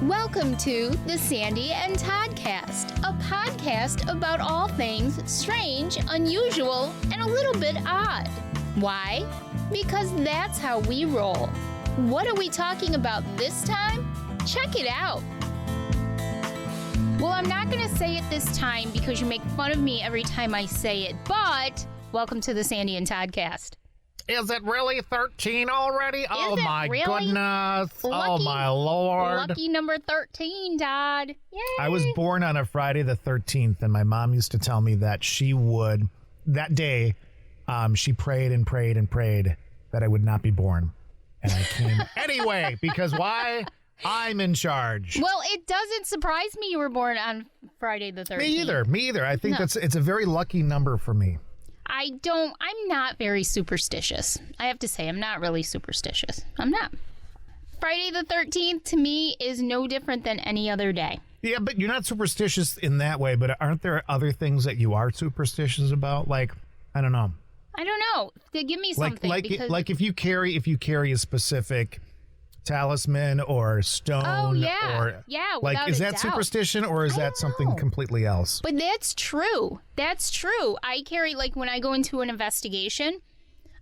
Welcome to the Sandy and Toddcast, a podcast about all things strange, unusual, and a little bit odd. Why? Because that's how we roll. What are we talking about this time? Check it out. Well, I'm not going to say it this time because you make fun of me every time I say it, but welcome to the Sandy and Toddcast. Is it really 13 already? Oh, my really? Goodness. Oh, my Lord. Lucky number 13, Todd. Yay. I was born on a Friday the 13th, and my mom used to tell me that she would, that day, she prayed and prayed and prayed that I would not be born. And I came anyway, because why? I'm in charge. Well, it doesn't surprise me you were born on Friday the 13th. Me either. I think it's a very lucky number for me. I'm not very superstitious. I have to say, I'm not really superstitious. I'm not. Friday the 13th, to me, is no different than any other day. Yeah, but you're not superstitious in that way, but aren't there other things that you are superstitious about? Like, I don't know. Give me something. Like if you carry a specific talisman or stone. Oh, yeah. Or, yeah, like, is that doubt. Superstition or is that something completely else? But that's true. That's true. I carry, like, when I go into an investigation,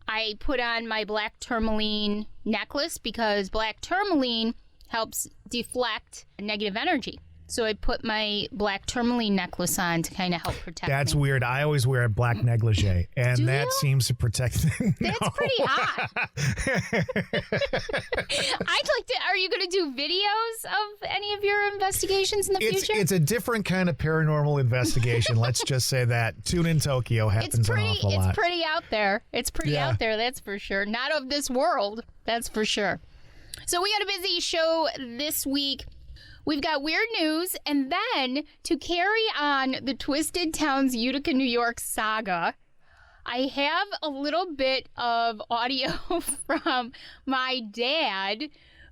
I put on my black tourmaline necklace because black tourmaline helps deflect negative energy. So I put my black tourmaline necklace on to kind of help protect That's me. weird. I always wear a black negligee, and Do that you? seems to protect me. That's pretty odd. I'd like to. Are you going to do videos of any of your investigations in the future? It's a different kind of paranormal investigation. Let's just say that. Tune in Tokyo happens an awful lot. It's pretty out there. It's pretty out there, that's for sure. Not of this world, that's for sure. So we got a busy show this week. We've got weird news, and then to carry on the Twisted Towns Utica, New York saga, I have a little bit of audio from my dad,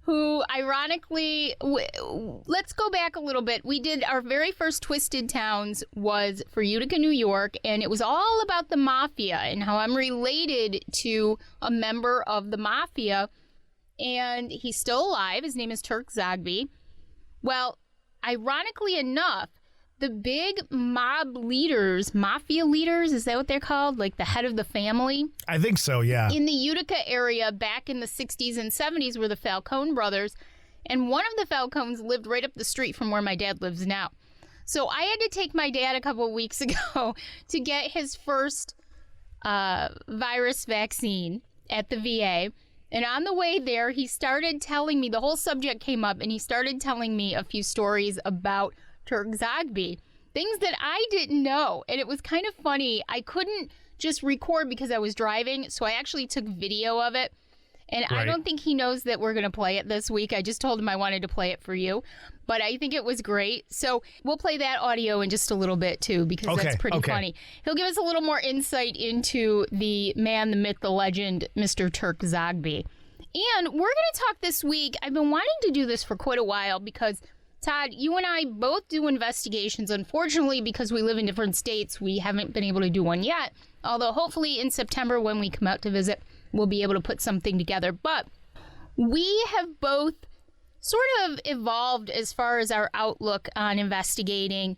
who ironically, let's go back a little bit. We did our very first Twisted Towns was for Utica, New York, and it was all about the mafia and how I'm related to a member of the mafia, and he's still alive. His name is Turk Zogby. Well, ironically enough, the big mafia leaders, is that what they're called? Like the head of the family? I think so, yeah. In the Utica area back in the 60s and 70s were the Falcone brothers. And one of the Falcones lived right up the street from where my dad lives now. So I had to take my dad a couple of weeks ago to get his first virus vaccine at the VA. And on the way there, he started telling me, the whole subject came up, and he started telling me a few stories about Turk Zogby, things that I didn't know. And it was kind of funny. I couldn't just record because I was driving, so I actually took video of it. And right. I don't think he knows that we're going to play it this week. I just told him I wanted to play it for you. But I think it was great. So we'll play that audio in just a little bit, too, because that's pretty funny. He'll give us a little more insight into the man, the myth, the legend, Mr. Turk Zogby. And we're going to talk this week. I've been wanting to do this for quite a while because, Todd, you and I both do investigations. Unfortunately, because we live in different states, we haven't been able to do one yet. Although hopefully in September when we come out to visit, we'll be able to put something together. But we have both sort of evolved as far as our outlook on investigating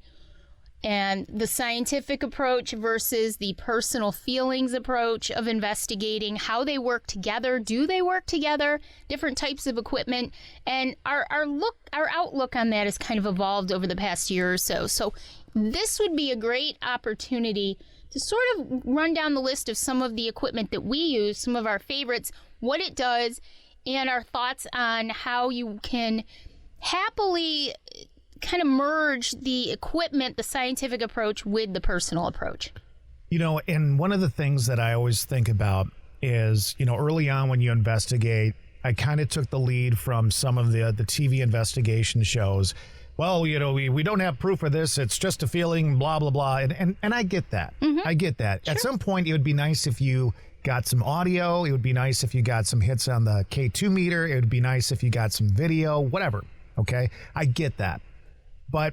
and the scientific approach versus the personal feelings approach of investigating, how they work together. Do they work together? Different types of equipment. And our outlook on that has kind of evolved over the past year or so. So this would be a great opportunity to sort of run down the list of some of the equipment that we use, some of our favorites, what it does, and our thoughts on how you can happily kind of merge the equipment, the scientific approach with the personal approach. You know, and one of the things that I always think about is, you know, early on when you investigate, I kind of took the lead from some of the TV investigation shows. Well, you know, we don't have proof of this. It's just a feeling, blah, blah, blah. And I get that. Mm-hmm. I get that. Sure. At some point, it would be nice if you got some audio. It would be nice if you got some hits on the K2 meter. It would be nice if you got some video, whatever. Okay? I get that. But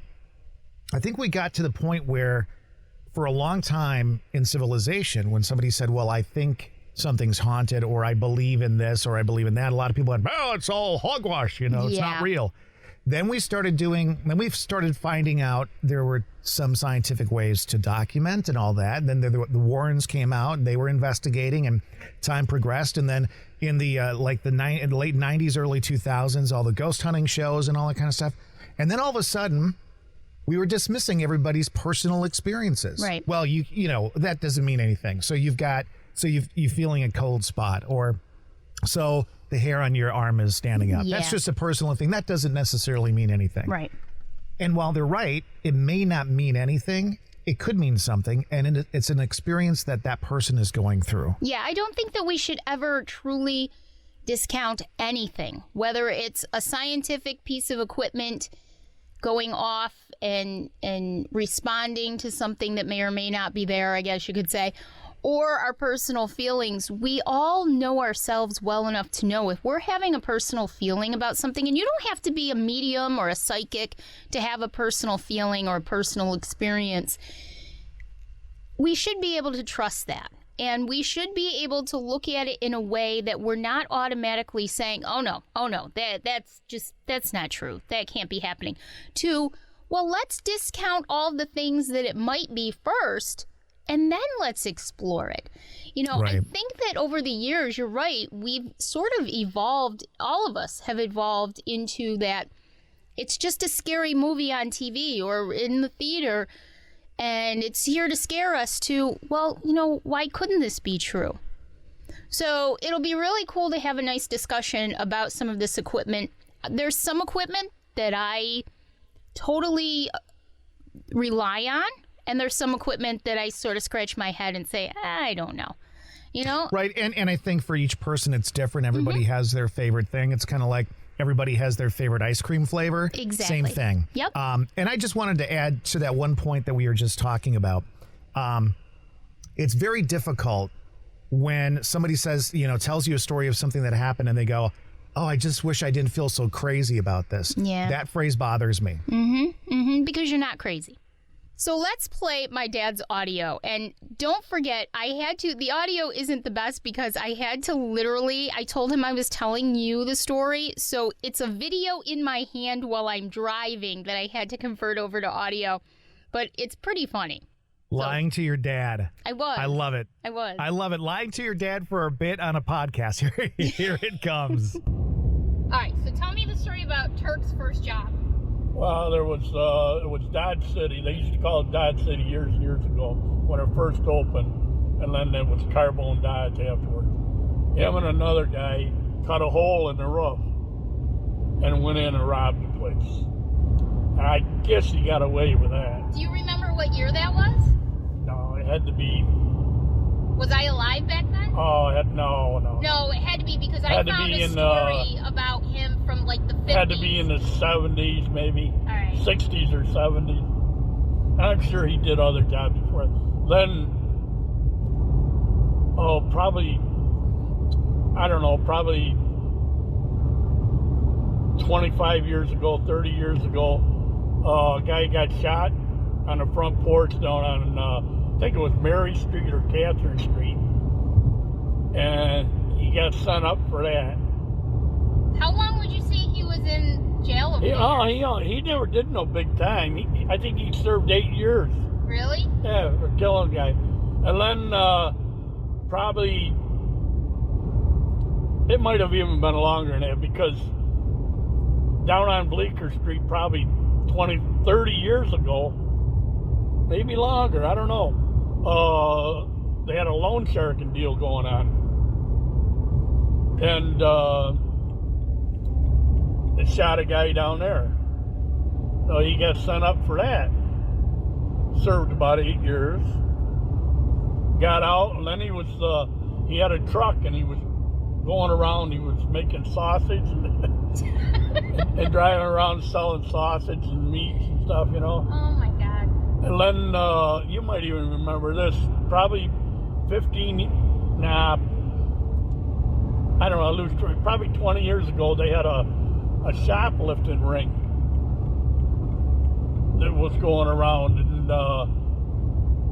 I think we got to the point where for a long time in civilization, when somebody said, well, I think something's haunted, or I believe in this, or I believe in that, a lot of people had, oh, it's all hogwash, you know, it's not real. Then we've started finding out there were some scientific ways to document and all that. And then the Warrens came out and they were investigating, and time progressed. And then in the in the late 90s, early 2000s, all the ghost hunting shows and all that kind of stuff. And then all of a sudden, we were dismissing everybody's personal experiences. Right. Well, you know, that doesn't mean anything. So you're feeling a cold spot, or so the hair on your arm is standing up. Yeah. That's just a personal thing. That doesn't necessarily mean anything. Right. And while they're right, it may not mean anything. It could mean something, and it's an experience that person is going through. Yeah, I don't think that we should ever truly discount anything, whether it's a scientific piece of equipment going off and responding to something that may or may not be there, I guess you could say, or our personal feelings. We all know ourselves well enough to know if we're having a personal feeling about something, and you don't have to be a medium or a psychic to have a personal feeling or a personal experience. We should be able to trust that. And we should be able to look at it in a way that we're not automatically saying, oh no, that's not true. That can't be happening. To, well, let's discount all the things that it might be first, and then let's explore it. You know, Right. I think that over the years, you're right, we've sort of evolved, all of us have evolved into that it's just a scary movie on TV or in the theater, and it's here to scare us to, well, you know, why couldn't this be true? So it'll be really cool to have a nice discussion about some of this equipment. There's some equipment that I totally rely on, and there's some equipment that I sort of scratch my head and say, I don't know. You know? Right. And I think for each person, it's different. Everybody has their favorite thing. It's kind of like everybody has their favorite ice cream flavor. Exactly. Same thing. Yep. And I just wanted to add to that one point that we were just talking about. It's very difficult when somebody says, you know, tells you a story of something that happened and they go, oh, I just wish I didn't feel so crazy about this. Yeah. That phrase bothers me. Because you're not crazy. So let's play my dad's audio. And don't forget, the audio isn't the best because I had to literally, I told him I was telling you the story. So it's a video in my hand while I'm driving that I had to convert over to audio. But it's pretty funny. Lying to your dad. I was. I love it. I was. I love it. Lying to your dad for a bit on a podcast. Here it comes. All right, so tell me the story about Turk's first job. Well, it was Dodge City. They used to call it Dodge City years and years ago when it first opened, and then it was Carbone Dodge afterwards. Him and another guy cut a hole in the roof and went in and robbed the place. I guess he got away with that. Do you remember what year that was? No, it had to be. Was I alive back then? Oh, no. No, it had to be because I Had to found be a in, story about him from like the 50s. Had to be in the 70s, maybe. All right. 60s or 70s. I'm sure he did other jobs before. Then, probably 25 years ago, 30 years ago, a guy got shot on the front porch down on, I think it was Mary Street or Catherine Street. And he got sent up for that. How long would you say he was in jail over there? He never did no big time. I think he served 8 years. Really? Yeah, for killing a guy. And then probably, it might have even been longer than that because down on Bleecker Street probably 20, 30 years ago, maybe longer, I don't know. They had a loan sharking deal going on. And they shot a guy down there. So he got sent up for that. Served about 8 years. Got out, and then he had a truck, and he was going around, he was making sausage and driving around selling sausage and meat and stuff, you know. Oh my God. And then, you might even remember this, probably 15, nah, I don't know, I lose track. Probably 20 years ago, they had a shoplifting ring that was going around, and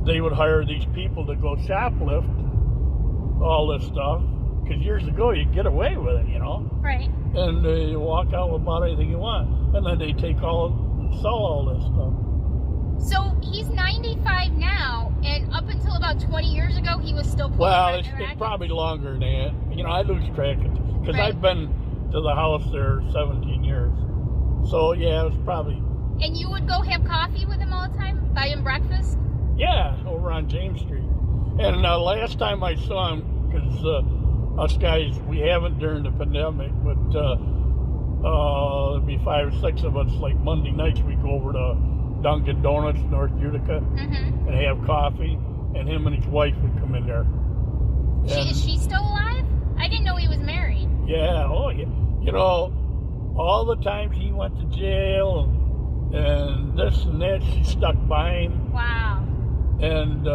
they would hire these people to go shoplift all this stuff, because years ago you get away with it, Right. and you walk out with about anything you want, and then they sell all this stuff. So he's 95 now, and up until about 20 years ago, he was still pulling Well, rackets? it's probably longer than that. I lose track because Right. I've been to the house there 17 years. So yeah, it was probably And you would go have coffee with him all the time? Buy him breakfast? over on James Street. And last time I saw him, because us guys, we haven't during the pandemic, but there'd be 5 or 6 of us. Like Monday nights, we'd go over to Dunkin' Donuts, North Utica, Mm-hmm. and have coffee. And him and his wife would come in there. Is she still alive? I didn't know he was married. Yeah, oh yeah. All the times he went to jail and this and that, she stuck by him. Wow. And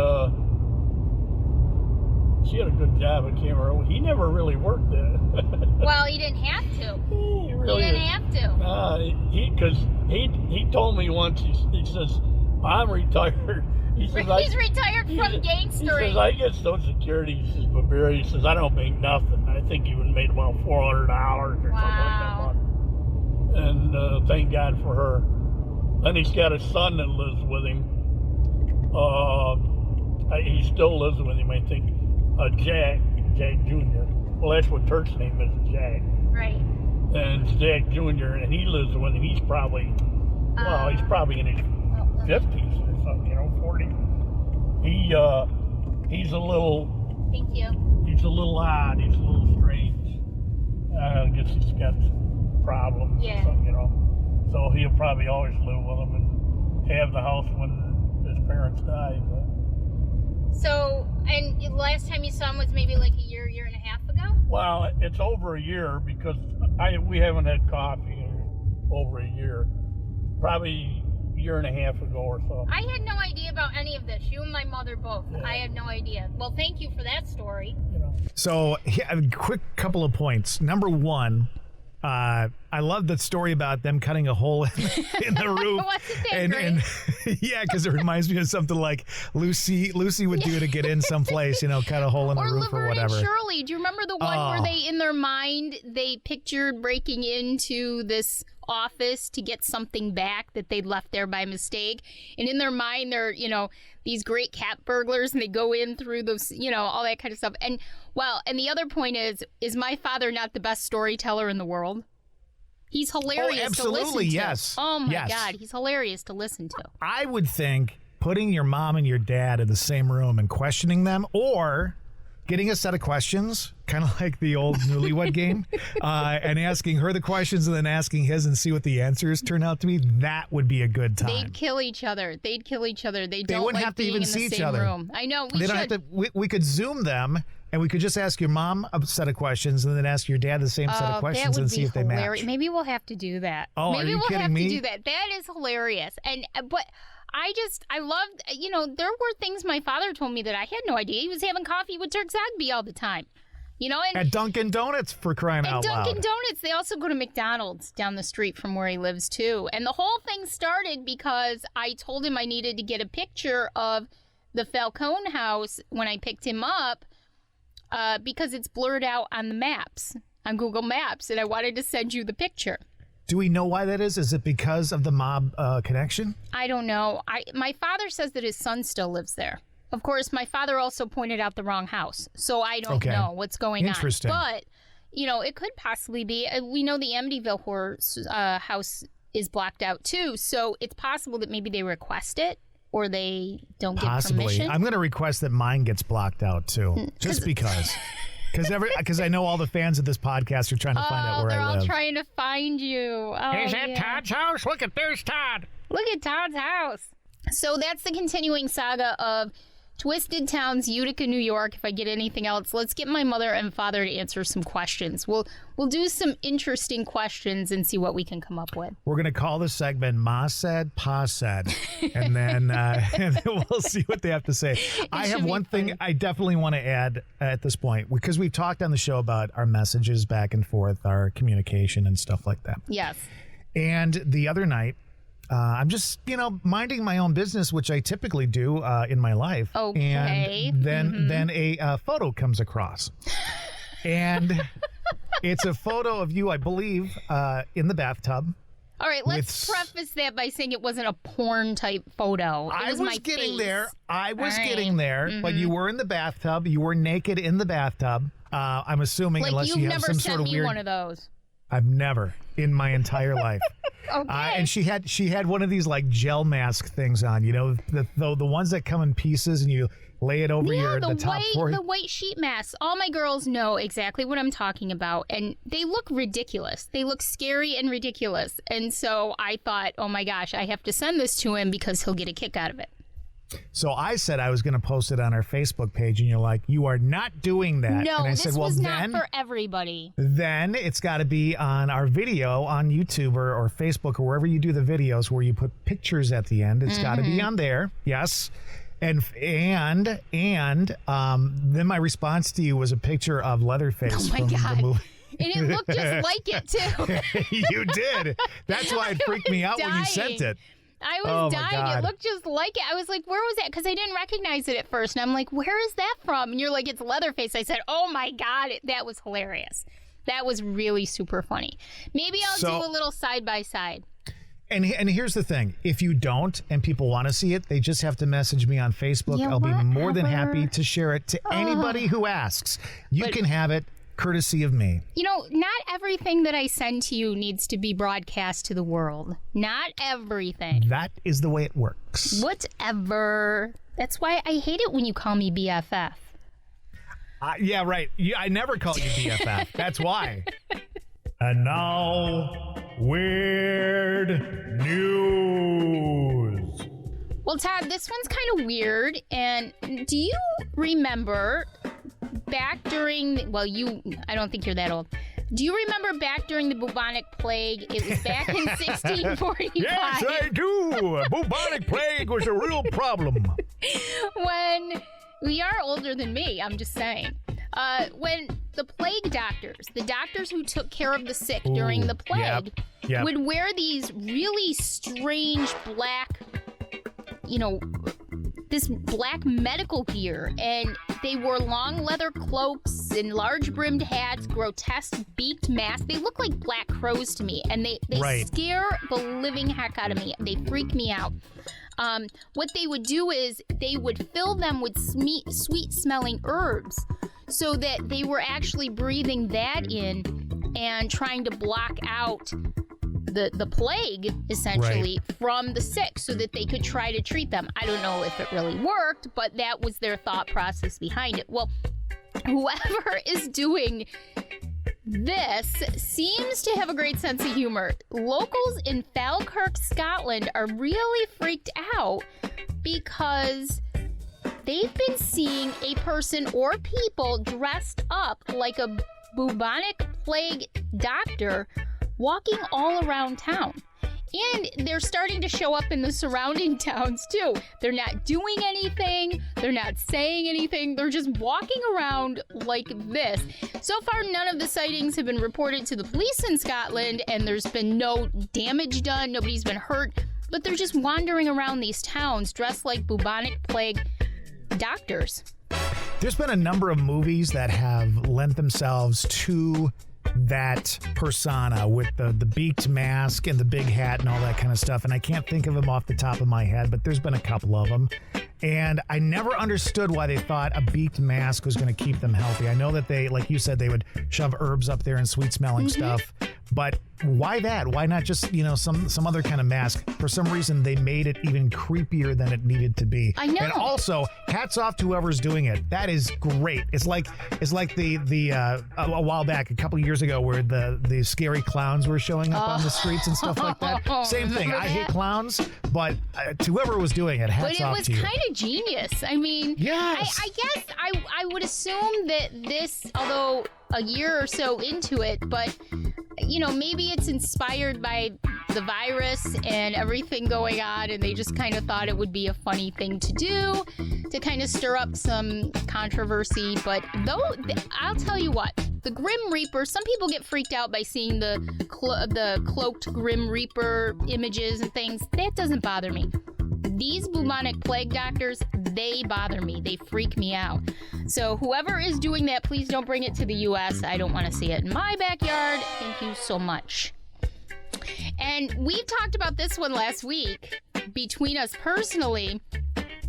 she had a good job. I can't remember. He never really worked there. Well, he didn't have to. He really He didn't have to. Because he told me once, he says, I'm retired. He says, He's retired from He gangstering. says, I get Social Security. He says, but Barry, he says, I don't make nothing. I think he would made about $400 or something like Wow. that. And thank God for her. Then he's got a son that lives with him. He still lives with him, I think. Jack Jr. Well, that's what Turk's name is, Jack. Right. And it's Jack Jr. and he lives with him. He's probably in his 50s or something, 40. He's a little. Thank you. He's a little odd. He's a little strange. I guess he's got some problems Yeah. or something, So he'll probably always live with him and have the house when his parents die. But So, and the last time you saw him was maybe like a year and a half ago? well, it's over a year because we haven't had coffee in over a year. Probably a year and a half ago or so. I had no idea about any of this. You and my mother both. Yeah. I had no idea. Well, thank you for that story. So, a quick couple of points. Number one, I love the story about them cutting a hole in the roof. Wasn't that great? Yeah, because it reminds me of something like Lucy would do to get in someplace, cut a hole in the Or roof or Laverne whatever. and Shirley. Do you remember the one where they, in their mind, they pictured breaking into this office to get something back that they'd left there by mistake? And in their mind, they're, these great cat burglars, and they go in through those, all that kind of stuff. And, and the other point is my father not the best storyteller in the world? He's hilarious to listen to. Yes. Oh, my Yes. God. He's hilarious to listen to. I would think putting your mom and your dad in the same room and questioning them, or getting a set of questions, kind of like the old Newlywed Game, and asking her the questions and then asking his and see what the answers turn out to be, that would be a good time. They'd kill each other. They wouldn't don't like have to being even in the see each same other. room. I know. We They should. don't have to. We could Zoom them, and we could just ask your mom a set of questions and then ask your dad the same set of questions and see if they match. Maybe we'll have to do that. Oh, Maybe are you we'll kidding have me? to do that. That is hilarious. But I loved, there were things my father told me that I had no idea. He was having coffee with Turk Zogby all the time. And At Dunkin' Donuts, for crying out loud. Dunkin' Donuts, they also go to McDonald's down the street from where he lives too. And the whole thing started because I told him I needed to get a picture of the Falcone house when I picked him up because it's blurred out on the maps, on Google Maps, and I wanted to send you the picture. Do we know why that is? Is it because of the mob connection? I don't know. My father says that his son still lives there. Of course, my father also pointed out the wrong house, so I don't know what's going on. Interesting. But, it could possibly be. We know the Amityville Horror house is blocked out, too, so it's possible that maybe they request it or they don't get permission. I'm going to request that mine gets blocked out, too, just because. Because I know all the fans of this podcast are trying to find out where I live. They're all trying to find you. Oh, Is that Todd's house? Look at there's Todd. Look at Todd's house. So that's the continuing saga of Twisted Towns, Utica, New York. If I get anything else, let's get my mother and father to answer some questions. We'll do some interesting questions and see what we can come up with. We're going to call this segment Ma Said, Pa Said, and then we'll see what they have to say. I have one thing I definitely want to add at this point, because we've talked on the show about our messages back and forth, our communication and stuff like that. Yes. And the other night, I'm just, minding my own business, which I typically do in my life. Okay. And then a photo comes across. And it's a photo of you, I believe, in the bathtub. All right, let's preface that by saying it wasn't a porn type photo. I was getting face. there. I was right. getting there, but you were in the bathtub. You were naked in the bathtub. I'm assuming, like unless you have some sort of weird. You've never sent me one of those. I've never in my entire life. Okay. And she had one of these like gel mask things on. You know, the ones that come in pieces and you lay it over the top forehead. The white sheet masks. All my girls know exactly what I'm talking about, and they look ridiculous. They look scary and ridiculous. And so I thought, oh my gosh, I have to send this to him because he'll get a kick out of it. So I said I was going to post it on our Facebook page, and you're like, you are not doing that. No, and I this said, well, was then, not for everybody. Then it's got to be on our video on YouTube or Facebook or wherever you do the videos where you put pictures at the end. It's got to be on there. Yes. And then my response to you was a picture of Leatherface from the movie. And it looked just like it, too. You did. That's why it freaked me out when you sent it. I was dying. It looked just like it. I was like, where was that? Because I didn't recognize it at first. And I'm like, where is that from? And you're like, it's Leatherface. I said, oh, my God. That was hilarious. That was really super funny. Maybe I'll do a little side-by-side. And here's the thing. If you don't and people want to see it, they just have to message me on Facebook. I'll be more than happy to share it to anybody who asks. You can have it courtesy of me. You know, not everything that I send to you needs to be broadcast to the world. Not everything. That is the way it works. Whatever. That's why I hate it when you call me BFF. Yeah, right. I never call you BFF. That's why. And now, weird news. Well, Todd, this one's kind of weird. And do you remember back during, I don't think you're that old. Do you remember back during the bubonic plague? It was back in 1645. Yes, I do. Bubonic plague was a real problem. When we are older than me, I'm just saying. When the plague doctors, the doctors who took care of the sick during the plague, would wear these really strange black, this black medical gear, and they wore long leather cloaks and large brimmed hats, grotesque beaked masks. They look like black crows to me, and they scare the living heck out of me. They freak me out. What they would do is they would fill them with sweet smelling herbs so that they were actually breathing that in and trying to block out the plague, essentially, from the sick so that they could try to treat them. I don't know if it really worked, but that was their thought process behind it. Well, whoever is doing this seems to have a great sense of humor. Locals in Falkirk, Scotland are really freaked out because they've been seeing a person or people dressed up like a bubonic plague doctor walking all around town. And they're starting to show up in the surrounding towns, too. They're not doing anything. They're not saying anything. They're just walking around like this. So far, none of the sightings have been reported to the police in Scotland, and there's been no damage done. Nobody's been hurt. But they're just wandering around these towns dressed like bubonic plague doctors. There's been a number of movies that have lent themselves to that persona with the beaked mask and the big hat and all that kind of stuff. And I can't think of them off the top of my head, but there's been a couple of them. And I never understood why they thought a beaked mask was going to keep them healthy. I know that they, like you said, they would shove herbs up there and sweet smelling stuff. But why that? Why not just, some other kind of mask? For some reason, they made it even creepier than it needed to be. I know. And also, hats off to whoever's doing it. That is great. It's like the a while back, a couple years ago, where the scary clowns were showing up on the streets and stuff like that. Same thing. I hate clowns, but to whoever was doing it, hats off to you. But it was kind of genius. I mean, yes. I guess I would assume that this, although a year or so into it, but maybe it's inspired by the virus and everything going on, and they just kind of thought it would be a funny thing to do to kind of stir up some controversy. But I'll tell you what, the Grim Reaper, some people get freaked out by seeing the cloaked Grim Reaper images and things. That doesn't bother me. These bubonic plague doctors, they bother me. They freak me out. So whoever is doing that, please don't bring it to the U.S. I don't want to see it in my backyard. Thank you so much. And we talked about this one last week between us personally.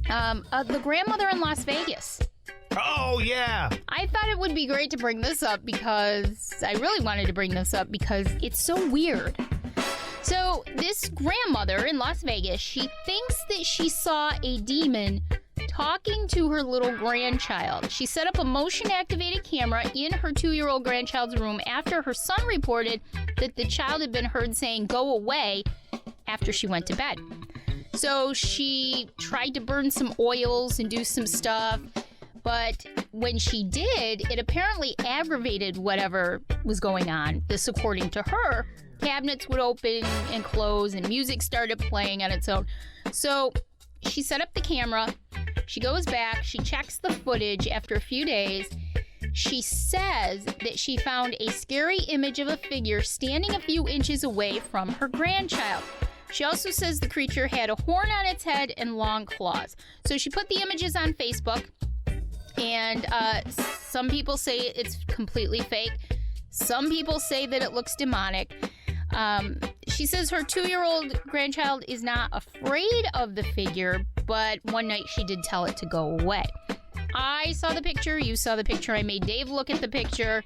The grandmother in Las Vegas. Oh, yeah. I thought it would be great to bring this up because I really wanted to bring this up because it's so weird. So this grandmother in Las Vegas, she thinks that she saw a demon talking to her little grandchild. She set up a motion-activated camera in her 2-year-old grandchild's room after her son reported that the child had been heard saying, "Go away," after she went to bed. So she tried to burn some oils and do some stuff. But when she did, it apparently aggravated whatever was going on. This, according to her, cabinets would open and close and music started playing on its own. So she set up the camera. She goes back. She checks the footage after a few days. She says that she found a scary image of a figure standing a few inches away from her grandchild. She also says the creature had a horn on its head and long claws. So she put the images on Facebook. And some people say it's completely fake. Some people say that it looks demonic. She says her 2-year-old grandchild is not afraid of the figure, but one night she did tell it to go away. I saw the picture. You saw the picture. I made Dave look at the picture,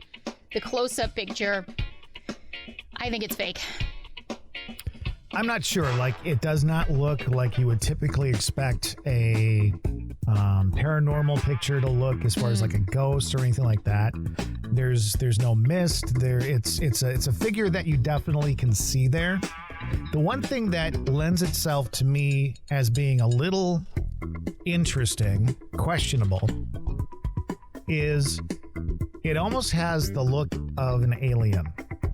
the close-up picture. I think it's fake. I'm not sure. Like, it does not look like you would typically expect a paranormal picture to look, as far as like a ghost or anything like that. There's no mist. It's a figure that you definitely can see there. The one thing that lends itself to me as being a little interesting, questionable, is it almost has the look of an alien.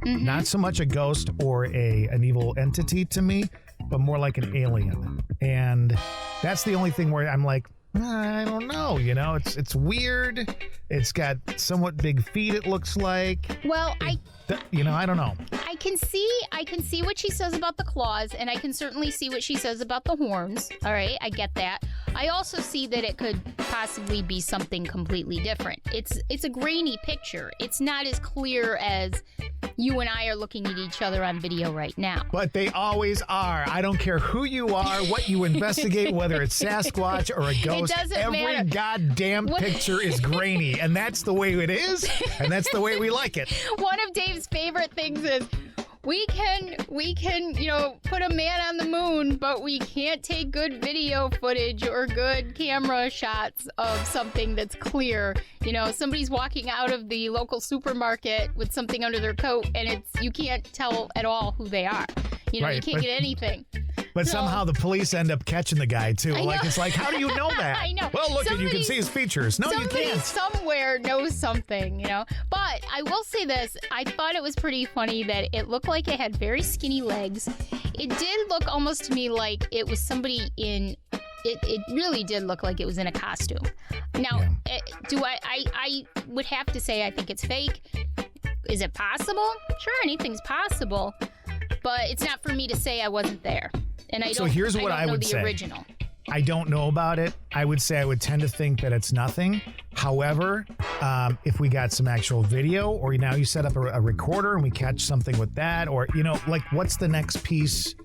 Mm-hmm. Not so much a ghost or an evil entity to me, but more like an alien. And that's the only thing where I'm like, I don't know, it's weird. It's got somewhat big feet, it looks like. Well, I don't know. I can see what she says about the claws, and I can certainly see what she says about the horns. All right, I get that. I also see that it could possibly be something completely different. It's a grainy picture. It's not as clear as you and I are looking at each other on video right now. But they always are. I don't care who you are, what you investigate, whether it's Sasquatch or a ghost. It doesn't Every matter. goddamn picture is grainy, and that's the way it is, and that's the way we like it. One of Dave's favorite things is we can, put a man on the moon, but we can't take good video footage or good camera shots of something that's clear. Somebody's walking out of the local supermarket with something under their coat, and you can't tell at all who they are. Right, you can't get anything. But somehow the police end up catching the guy, too. Like, it's like, how do you know that? I know. Well, look, you can see his features. No, you can't. Somewhere knows something, But I will say this. I thought it was pretty funny that it looked like it had very skinny legs. It did look almost to me like it was somebody in... It really did look like it was in a costume. Now, I would have to say I think it's fake. Is it possible? Sure, anything's possible. But it's not for me to say I wasn't there. And I don't know the original. I don't know about it. I would say I would tend to think that it's nothing. However, if we got some actual video, or now you set up a recorder and we catch something with that, or, what's the next piece?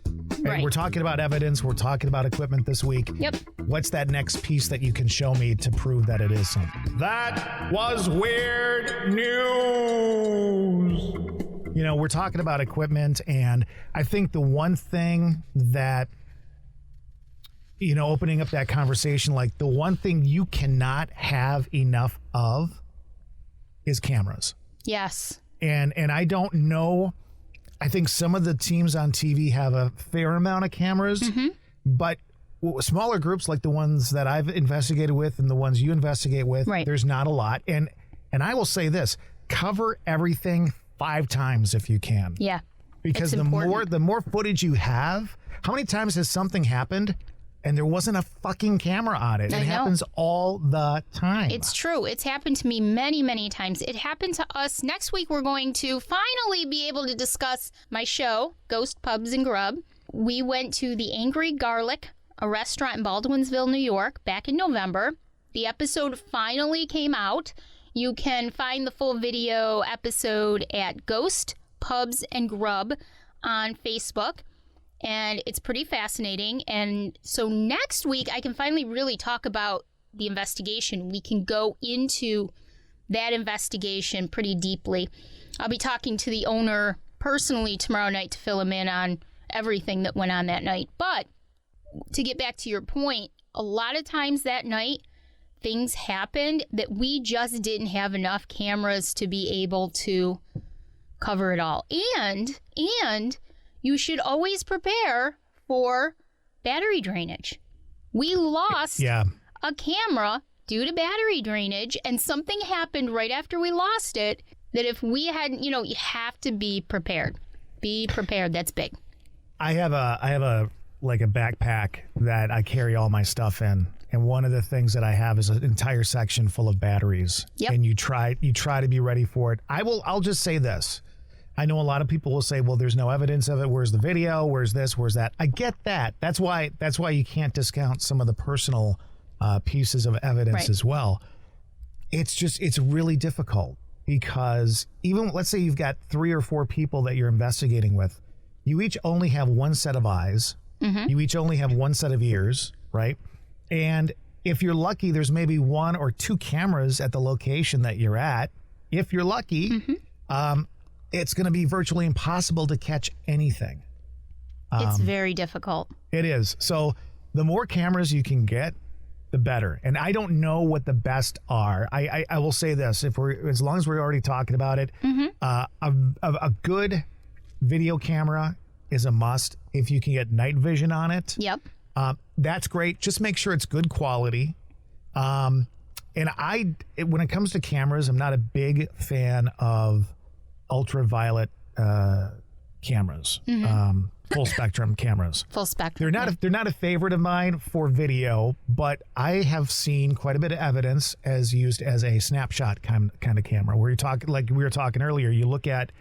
Right. We're talking about evidence. We're talking about equipment this week. Yep. What's that next piece that you can show me to prove that it is something? That was weird news. We're talking about equipment, and I think the one thing that, opening up that conversation, like the one thing you cannot have enough of is cameras. Yes. And I don't know. I think some of the teams on TV have a fair amount of cameras, but smaller groups like the ones that I've investigated with and the ones you investigate with, There's not a lot. And I will say this, cover everything 5 times if you can. Yeah. Because the more footage you have, how many times has something happened and there wasn't a fucking camera on it? It happens all the time. It's true. It's happened to me many, many times. It happened to us. Next week, we're going to finally be able to discuss my show, Ghost Pubs and Grub. We went to the Angry Garlic a restaurant in Baldwinsville, New York, back in November. The episode finally came out. You can find the full video episode at Ghost Pubs and Grub on Facebook, and it's pretty fascinating. And so next week, I can finally really talk about the investigation. We can go into that investigation pretty deeply. I'll be talking to the owner personally tomorrow night to fill him in on everything that went on that night. But to get back to your point, a lot of times that night, things happened that we just didn't have enough cameras to be able to cover it all. And you should always prepare for battery drainage. We lost a camera due to battery drainage, and something happened right after we lost it that if we hadn't, you have to be prepared. Be prepared. That's big. I have a backpack that I carry all my stuff in. And one of the things that I have is an entire section full of batteries. Yep. And you try to be ready for it. I'll just say this. I know a lot of people will say, well, there's no evidence of it. Where's the video? Where's this? Where's that? I get that. That's why you can't discount some of the personal pieces of evidence as well. It's really difficult because even let's say you've got 3 or 4 people that you're investigating with, you each only have one set of eyes. Mm-hmm. You each only have one set of ears, right? And if you're lucky, there's maybe 1 or 2 cameras at the location that you're at. If you're lucky, it's going to be virtually impossible to catch anything. It's very difficult. It is. So the more cameras you can get, the better. And I don't know what the best are. I will say this: as long as we're already talking about it, a good video camera is a must. If you can get night vision on it, that's great. Just make sure it's good quality. And when it comes to cameras, I'm not a big fan of ultraviolet cameras, full spectrum cameras. Full spectrum. They're not a favorite of mine for video, but I have seen quite a bit of evidence as used as a snapshot kind of camera, where you're talking, like we were talking earlier, you look at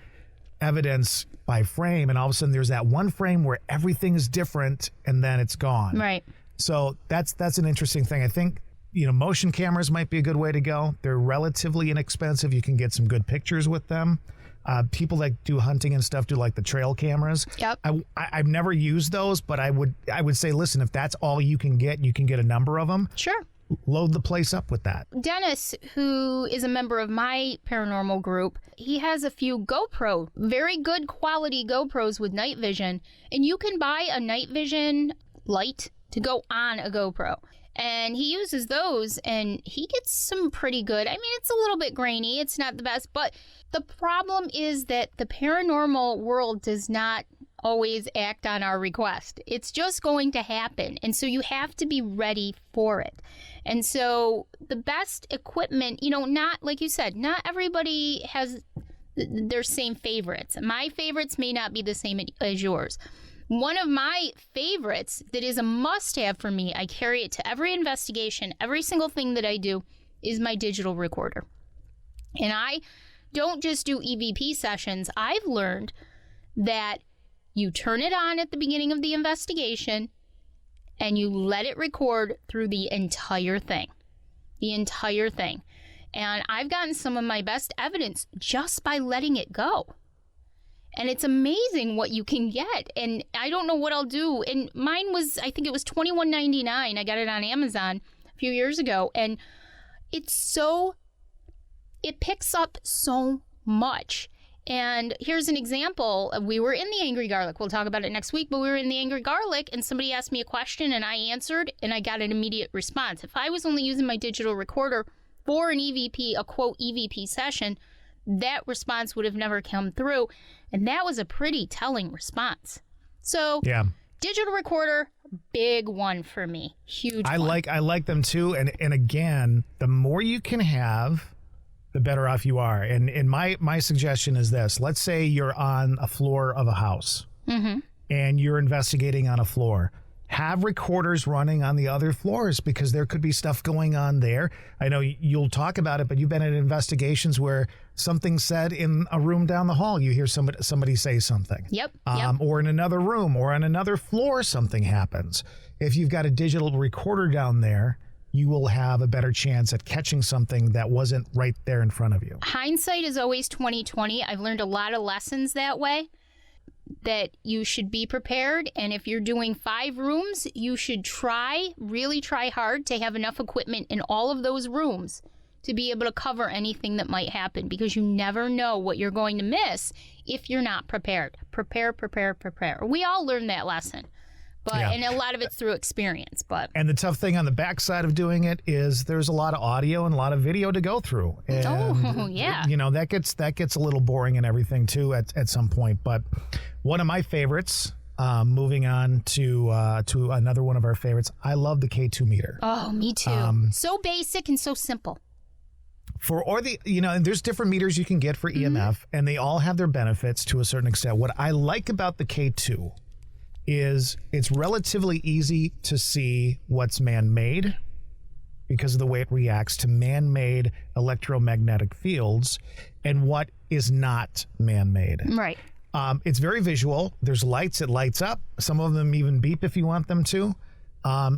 evidence by frame, and all of a sudden there's that one frame where everything is different, and then it's gone. Right. So that's an interesting thing. I think motion cameras might be a good way to go. They're relatively inexpensive. You can get some good pictures with them. People that do hunting and stuff do like the trail cameras. Yep. I've never used those, but I would say, listen, if that's all you can get a number of them. Sure. Load the place up with that. Dennis, who is a member of my paranormal group, he has a few GoPro, very good quality GoPros with night vision, and you can buy a night vision light to go on a GoPro. And he uses those, and he gets some pretty good. I mean, it's a little bit grainy. It's not the best, but the problem is that the paranormal world does not always act on our request. It's just going to happen. And so you have to be ready for it. And so the best equipment, not, like you said, not everybody has their same favorites. My favorites may not be the same as yours. One of my favorites that is a must-have for me, I carry it to every investigation, every single thing that I do, is my digital recorder. And I don't just do EVP sessions. I've learned that you turn it on at the beginning of the investigation and you let it record through the entire thing. The entire thing. And I've gotten some of my best evidence just by letting it go. And it's amazing what you can get. And I don't know what I'll do. And mine was, I think it was $21.99. I got it on Amazon a few years ago. And it picks up so much. And here's an example. We were in the Angry Garlic. We'll talk about it next week. But we were in the Angry Garlic and somebody asked me a question and I answered and I got an immediate response. If I was only using my digital recorder for an EVP, a quote EVP session, that response would have never come through. And that was a pretty telling response. So digital recorder, big one for me. Huge I one. like them too. And again, the more you can have, the better off you are. And my suggestion is this. Let's say you're on a floor of a house and you're investigating on a floor. have recorders running on the other floors because there could be stuff going on there. I know you'll talk about it, but you've been in investigations where something's said in a room down the hall. You hear somebody say something. Yep. Or in another room or on another floor, something happens. If you've got a digital recorder down there, you will have a better chance at catching something that wasn't right there in front of you. Hindsight is always 20/20. I've learned a lot of lessons that way, that you should be prepared. And if you're doing 5 rooms, you should really try hard to have enough equipment in all of those rooms to be able to cover anything that might happen, because you never know what you're going to miss if you're not prepared. Prepare. We all learn that lesson. And a lot of it's through experience. And the tough thing on the backside of doing it is there's a lot of audio and a lot of video to go through. And, that gets a little boring and everything too at some point. But one of my favorites, moving on to another one of our favorites, I love the K2 meter. Oh, me too. So basic and so simple. And there's different meters you can get for EMF, and they all have their benefits to a certain extent. What I like about the K2 is it's relatively easy to see what's man-made because of the way it reacts to man-made electromagnetic fields and what is not man-made. Right. It's very visual. There's lights. It lights up. Some of them even beep if you want them to.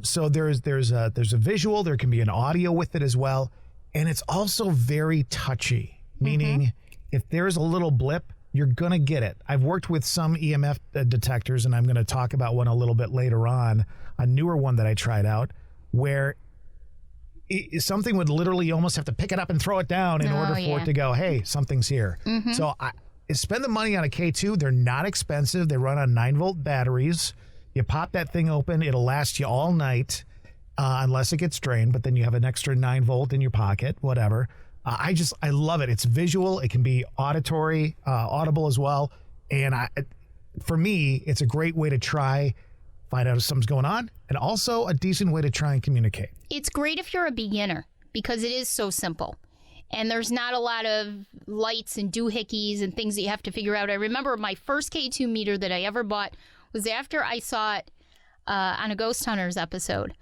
So there's a visual. There can be an audio with it as well. And it's also very touchy, meaning if there's a little blip, you're going to get it. I've worked with some EMF detectors, and I'm going to talk about one a little bit later on, a newer one that I tried out, where something would literally almost have to pick it up and throw it down in order for it to go, hey, something's here. So I spend the money on a K2. They're not expensive. They run on 9-volt batteries. You pop that thing open. It'll last you all night unless it gets drained, but then you have an extra 9-volt in your pocket, whatever. I love it. It's visual. It can be auditory, audible as well. And for me, it's a great way to find out if something's going on, and also a decent way to try and communicate. It's great if you're a beginner because it is so simple. And there's not a lot of lights and doohickeys and things that you have to figure out. I remember my first K2 meter that I ever bought was after I saw it on a Ghost Hunters episode.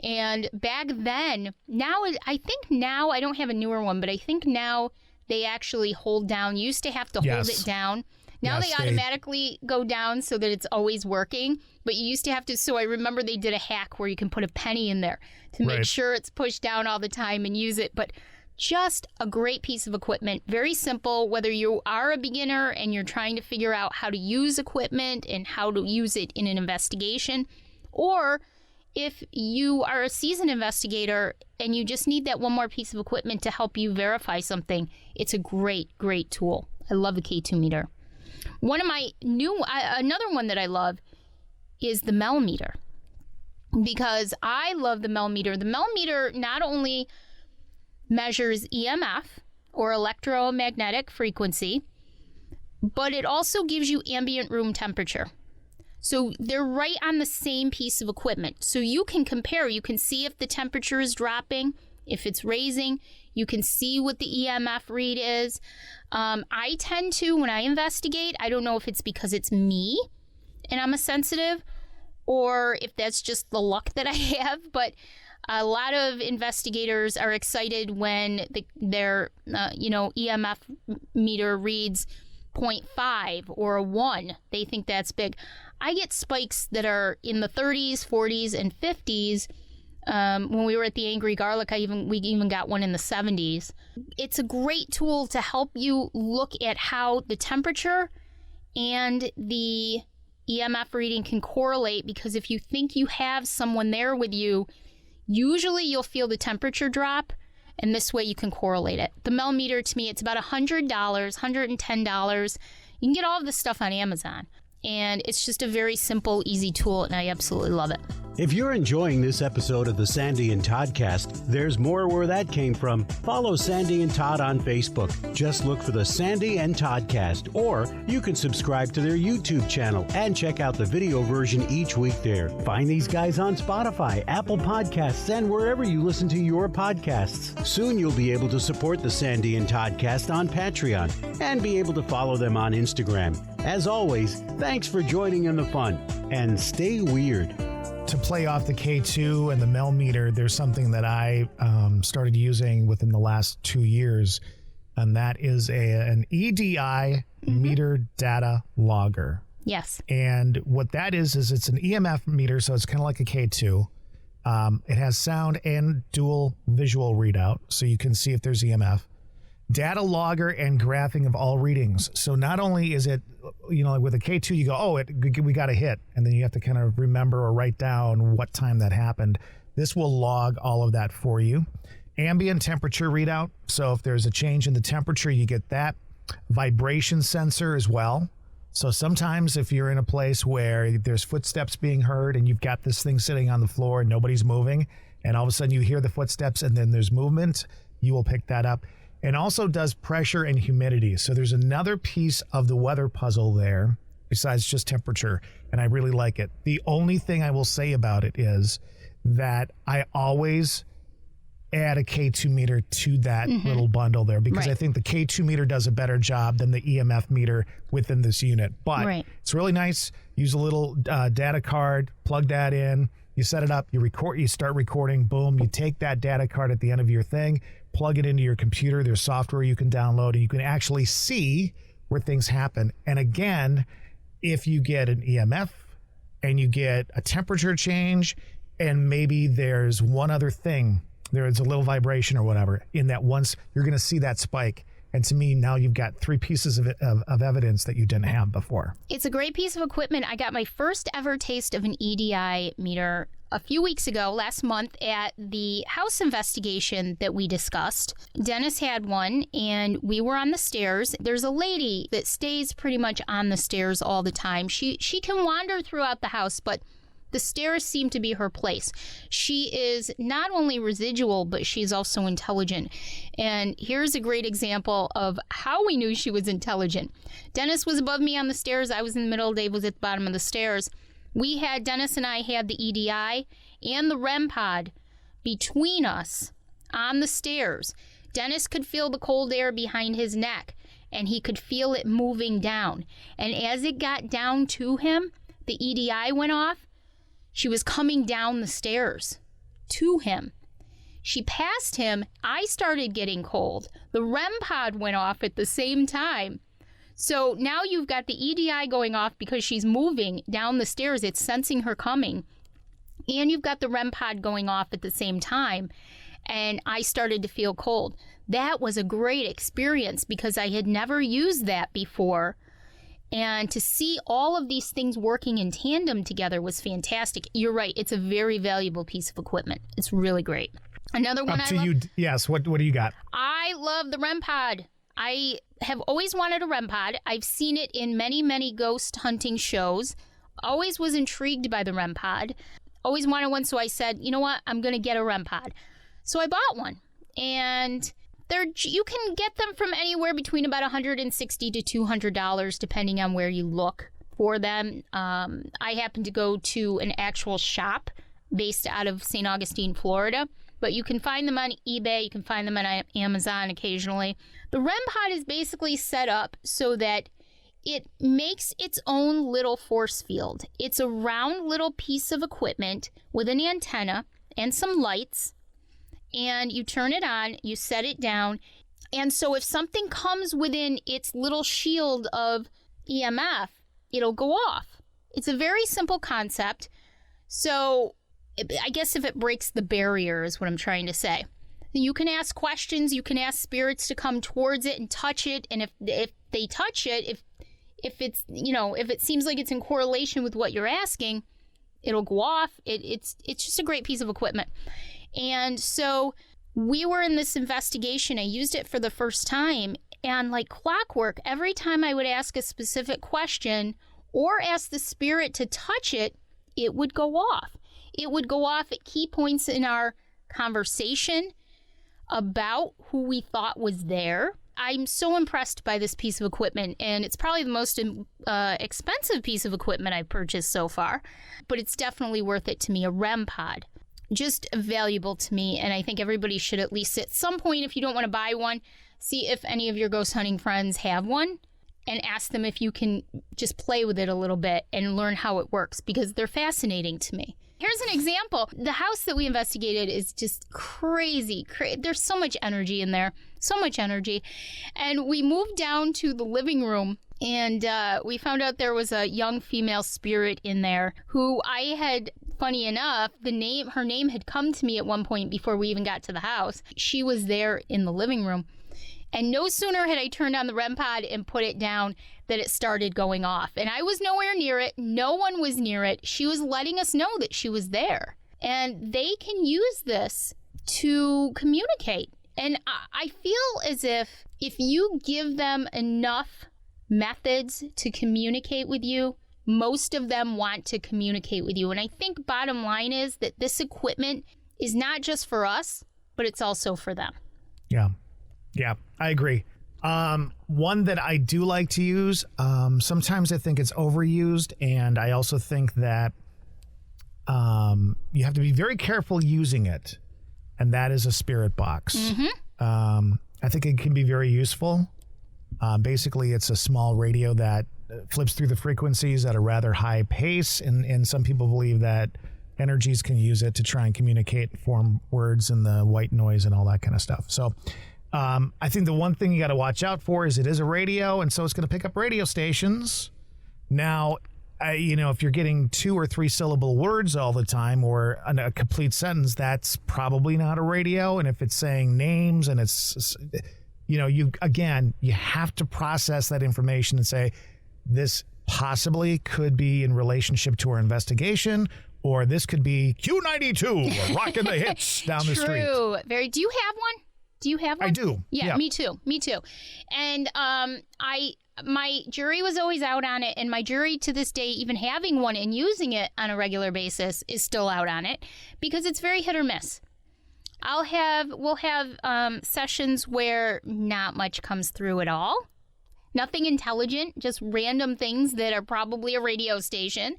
And back then, I think I don't have a newer one, but I think now they actually hold down. You used to have to hold it down. Now they automatically go down so that it's always working. But you used to have to. So I remember they did a hack where you can put a penny in there to make sure it's pushed down all the time and use it. But just a great piece of equipment. Very simple, whether you are a beginner and you're trying to figure out how to use equipment and how to use it in an investigation, or if you are a seasoned investigator and you just need that one more piece of equipment to help you verify something, it's a great, great tool. I love the K2 meter. Another one that I love is the Mel meter, because I love the Mel meter. The Mel meter not only measures EMF or electromagnetic frequency, but it also gives you ambient room temperature. So they're right on the same piece of equipment. So you can compare. You can see if the temperature is dropping, if it's raising. You can see what the EMF read is. I tend to, when I investigate, I don't know if it's because it's me and I'm a sensitive, or if that's just the luck that I have, but a lot of investigators are excited when their EMF meter reads 0.5 or a 1. They think that's big. I get spikes that are in the 30s, 40s, and 50s. When we were at the Angry Garlic, we even got one in the 70s. It's a great tool to help you look at how the temperature and the EMF reading can correlate, because if you think you have someone there with you, usually you'll feel the temperature drop, and this way you can correlate it. The Mel meter, to me, it's about $100, $110. You can get all of this stuff on Amazon. And it's just a very simple, easy tool, and I absolutely love it. If you're enjoying this episode of the Sandy and Toddcast, there's more where that came from. Follow Sandy and Todd on Facebook. Just look for the Sandy and Toddcast, or you can subscribe to their YouTube channel and check out the video version each week there. Find these guys on Spotify, Apple Podcasts, and wherever you listen to your podcasts. Soon you'll be able to support the Sandy and Toddcast on Patreon and be able to follow them on Instagram. As always, thanks for joining in the fun, and stay weird. to play off the K2 and the Mel meter, there's something that I started using within the last 2 years, and that is an EDI meter data logger. Yes. And what that is it's an EMF meter, so it's kind of like a K2. It has sound and dual visual readout, so you can see if there's EMF. Data logger and graphing of all readings. So not only is it, like with a K2, you go, we got a hit, and then you have to kind of remember or write down what time that happened. This will log all of that for you. Ambient temperature readout. So if there's a change in the temperature, you get that. Vibration sensor as well. So sometimes if you're in a place where there's footsteps being heard and you've got this thing sitting on the floor and nobody's moving, and all of a sudden you hear the footsteps and then there's movement, you will pick that up. And also does pressure and humidity. So there's another piece of the weather puzzle there besides just temperature, and I really like it. The only thing I will say about it is that I always add a K2 meter to that little bundle there, because I think the K2 meter does a better job than the EMF meter within this unit. But it's really nice. Use a little data card, plug that in, you set it up, you start recording, boom, you take that data card at the end of your thing, plug it into your computer. There's software you can download, and you can actually see where things happen. And again, if you get an EMF and you get a temperature change, and maybe there's one other thing, there's a little vibration or whatever, in that once you're going to see that spike. And to me, now you've got 3 pieces of evidence that you didn't have before. It's a great piece of equipment. I got my first ever taste of an EDI meter a few weeks ago, last month, at the house investigation that we discussed. Dennis had one, and we were on the stairs. There's a lady that stays pretty much on the stairs all the time. She can wander throughout the house, but the stairs seem to be her place. She is not only residual, but she's also intelligent. And here's a great example of how we knew she was intelligent. Dennis was above me on the stairs. I was in the middle. Dave was at the bottom of the stairs. Dennis and I had the EDI and the REM pod between us on the stairs. Dennis could feel the cold air behind his neck, and he could feel it moving down. And as it got down to him, the EDI went off. She was coming down the stairs to him. She passed him. I started getting cold. The REM pod went off at the same time. So now you've got the EDI going off because she's moving down the stairs. It's sensing her coming. And you've got the REM pod going off at the same time. And I started to feel cold. That was a great experience because I had never used that before. And to see all of these things working in tandem together was fantastic. You're right. It's a very valuable piece of equipment. It's really great. Another one Up to you. Yes. What do you got? I love the REM pod. I have always wanted a REM pod. I've seen it in many, many ghost hunting shows. Always was intrigued by the REM pod. Always wanted one, so I said, you know what? I'm going to get a REM pod. So I bought one. And you can get them from anywhere between about $160 to $200, depending on where you look for them. I happen to go to an actual shop based out of St. Augustine, Florida. But you can find them on eBay. You can find them on Amazon occasionally. The REM pod is basically set up so that it makes its own little force field. It's a round little piece of equipment with an antenna and some lights. And you turn it on, you set it down. And so if something comes within its little shield of EMF, it'll go off. It's a very simple concept. So I guess if it breaks the barrier is what I'm trying to say. You can ask questions. You can ask spirits to come towards it and touch it. And if they touch it, if it's, if it seems like it's in correlation with what you're asking, it'll go off. It's just a great piece of equipment. And so we were in this investigation. I used it for the first time. And like clockwork, every time I would ask a specific question or ask the spirit to touch it, it would go off. It would go off at key points in our conversation about who we thought was there. I'm so impressed by this piece of equipment, and it's probably the most expensive piece of equipment I've purchased so far, but it's definitely worth it to me. A REM pod, just valuable to me, and I think everybody should at least at some point, if you don't want to buy one, see if any of your ghost hunting friends have one, and ask them if you can just play with it a little bit and learn how it works, because they're fascinating to me. Here's an example. The house that we investigated is just crazy. There's so much energy in there. So much energy. And we moved down to the living room, and we found out there was a young female spirit in there who I had, funny enough, her name had come to me at one point before we even got to the house. She was there in the living room. And no sooner had I turned on the REM pod and put it down that it started going off. And I was nowhere near it. No one was near it. She was letting us know that she was there. And they can use this to communicate. And I feel as if you give them enough methods to communicate with you, most of them want to communicate with you. And I think bottom line is that this equipment is not just for us, but it's also for them. Yeah, I agree. One that I do like to use, sometimes I think it's overused, and I also think that you have to be very careful using it, and that is a spirit box. Mm-hmm. I think it can be very useful. Basically, it's a small radio that flips through the frequencies at a rather high pace, and some people believe that energies can use it to try and communicate, form words in the white noise and all that kind of stuff. So I think the one thing you got to watch out for is it is a radio, and so it's going to pick up radio stations. Now, if you're getting 2 or 3 syllable words all the time or a complete sentence, that's probably not a radio. And if it's saying names and it's, you have to process that information and say, this possibly could be in relationship to our investigation, or this could be Q92 rocking the hits down the street. True. Very. Do you have one? Do you have one? I do. Yeah, me too. And my jury was always out on it, and my jury to this day, even having one and using it on a regular basis, is still out on it because it's very hit or miss. We'll have sessions where not much comes through at all. Nothing intelligent, just random things that are probably a radio station.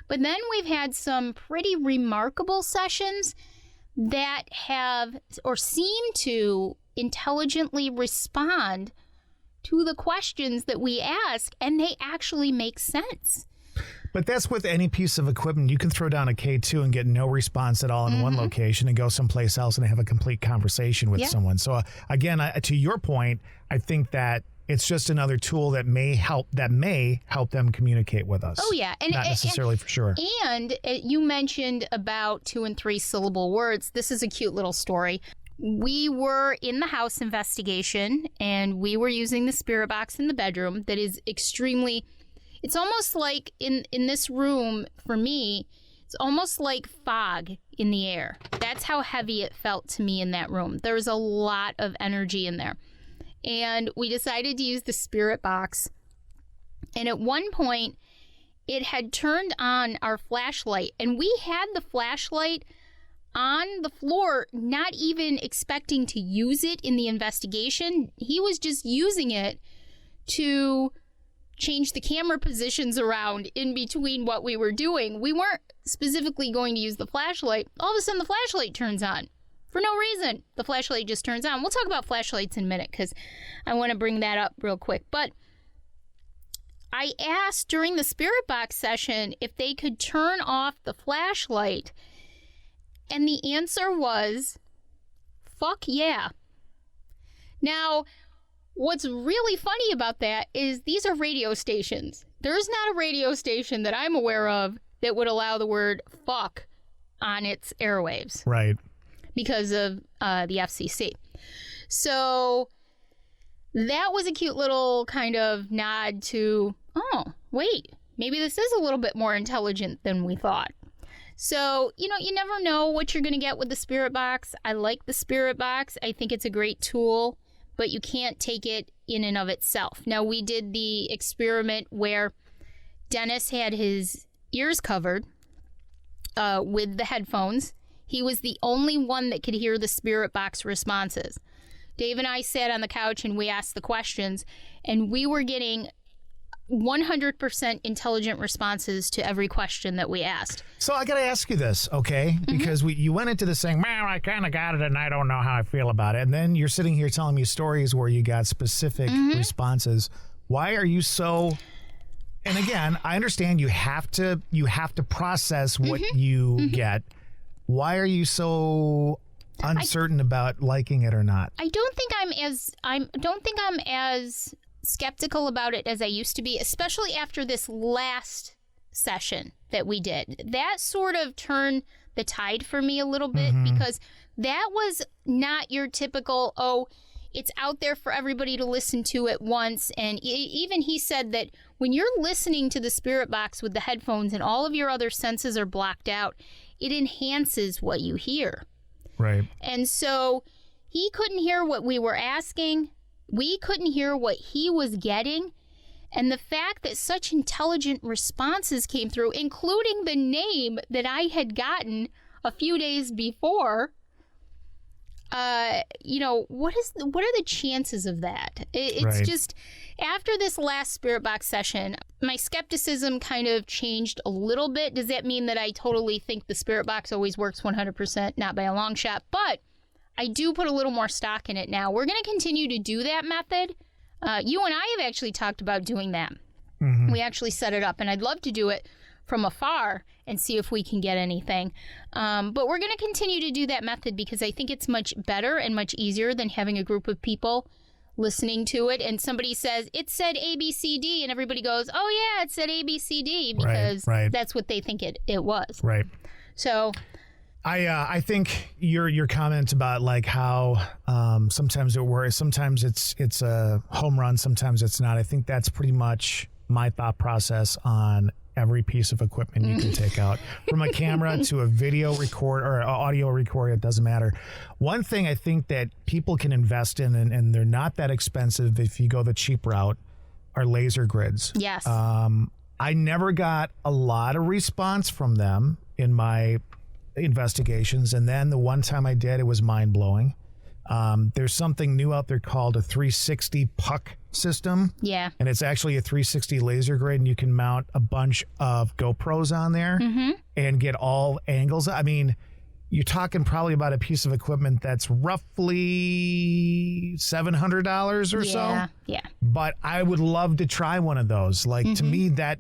But then we've had some pretty remarkable sessions that have or seem to intelligently respond to the questions that we ask, and they actually make sense. But that's with any piece of equipment. You can throw down a K2 and get no response at all in one location and go someplace else and have a complete conversation with someone. So again, to your point, I think that it's just another tool that may help them communicate with us. Oh, yeah. And not necessarily for sure. And you mentioned about 2 and 3 syllable words. This is a cute little story. We were in the house investigation, and we were using the spirit box in the bedroom that is extremely, it's almost like in this room, for me, it's almost like fog in the air. That's how heavy it felt to me in that room. There was a lot of energy in there. And we decided to use the spirit box. And at one point, it had turned on our flashlight. And we had the flashlight on the floor, not even expecting to use it in the investigation. He was just using it to change the camera positions around in between what we were doing. We weren't specifically going to use the flashlight. All of a sudden, the flashlight turns on. For no reason, the flashlight just turns on. We'll talk about flashlights in a minute because I want to bring that up real quick. But I asked during the spirit box session if they could turn off the flashlight, and the answer was, fuck yeah. Now, what's really funny about that is these are radio stations. There's not a radio station that I'm aware of that would allow the word fuck on its airwaves. Right. Because of the FCC. So that was a cute little kind of nod to, oh, wait, maybe this is a little bit more intelligent than we thought. So, you never know what you're going to get with the spirit box. I like the spirit box. I think it's a great tool, but you can't take it in and of itself. Now, we did the experiment where Dennis had his ears covered with the headphones. He was the only one that could hear the spirit box responses. Dave and I sat on the couch and we asked the questions, and we were getting 100% intelligent responses to every question that we asked. So I got to ask you this, okay? Because you went into this saying, man, I kind of got it and I don't know how I feel about it. And then you're sitting here telling me stories where you got specific responses. Why are you so and again, I understand you have to process what you get. Why are you so uncertain about liking it or not? I don't think I'm as skeptical about it as I used to be, especially after this last session that we did. That sort of turned the tide for me a little bit, because that was not your typical, oh, it's out there for everybody to listen to at once. And even he said that when you're listening to the spirit box with the headphones and all of your other senses are blocked out, it enhances what you hear. Right. And so he couldn't hear what we were asking. We couldn't hear what he was getting. And the fact that such intelligent responses came through, including the name that I had gotten a few days before, what are the chances of that? It's right. Just, after this last spirit box session, my skepticism kind of changed a little bit. Does that mean that I totally think the spirit box always works 100%? Not by a long shot, but I do put a little more stock in it now. We're going to continue to do that method. You and I have actually talked about doing that. We actually set it up, and I'd love to do it from afar and see if we can get anything. But we're going to continue to do that method because I think it's much better and much easier than having a group of people listening to it. And somebody says, it said ABCD, and everybody goes, oh, yeah, it said ABCD, because that's what they think it was. Right. So I think your comment about like how sometimes it works, sometimes it's a home run, sometimes it's not. I think that's pretty much my thought process on every piece of equipment you can take out, from a camera to a video record or audio recorder. It doesn't matter. One thing I think that people can invest in, and they're not that expensive if you go the cheap route, are laser grids. Yes. I never got a lot of response from them in my investigations, and then the one time I did, it was mind-blowing. There's something new out there called a 360 puck system. Yeah. And it's actually a 360 laser grid, and you can mount a bunch of GoPros on there and get all angles. I mean, you're talking probably about a piece of equipment that's roughly $700 or so. Yeah. But I would love to try one of those. Like, to me, that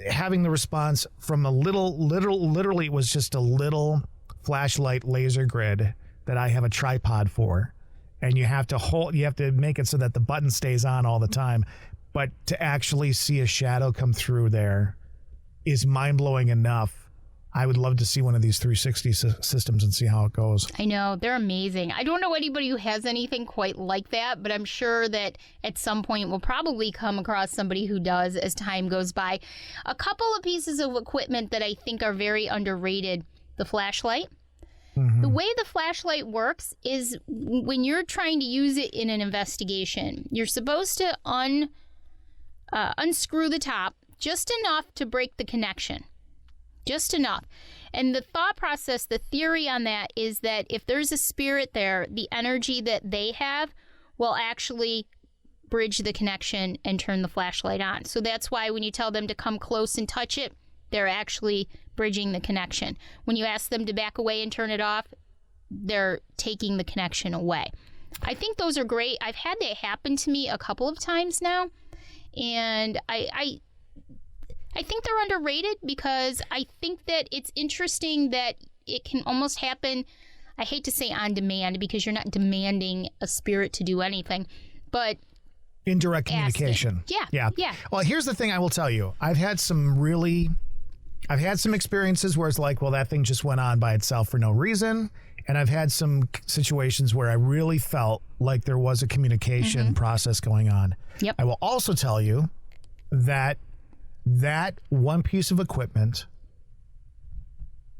having the response from a literally it was just a little flashlight laser grid that I have a tripod for, and you have to make it so that the button stays on all the time. But to actually see a shadow come through there is mind-blowing enough. I would love to see one of these 360 systems and see how it goes. I know, they're amazing. I don't know anybody who has anything quite like that, but I'm sure that at some point we'll probably come across somebody who does as time goes by. A couple of pieces of equipment that I think are very underrated: the flashlight. The way the flashlight works is when you're trying to use it in an investigation, you're supposed to unscrew the top just enough to break the connection. Just enough. And the thought process, the theory on that is that if there's a spirit there, the energy that they have will actually bridge the connection and turn the flashlight on. So that's why when you tell them to come close and touch it, they're actually bridging the connection. When you ask them to back away and turn it off, they're taking the connection away. I think those are great. I've had that happen to me a couple of times now, and I think they're underrated because I think that it's interesting that it can almost happen, I hate to say on demand because you're not demanding a spirit to do anything, but indirect communication. Yeah. Well, here's the thing I will tell you. I've had some experiences where it's like, well, that thing just went on by itself for no reason. And I've had some situations where I really felt like there was a communication process going on. Yep. I will also tell you that one piece of equipment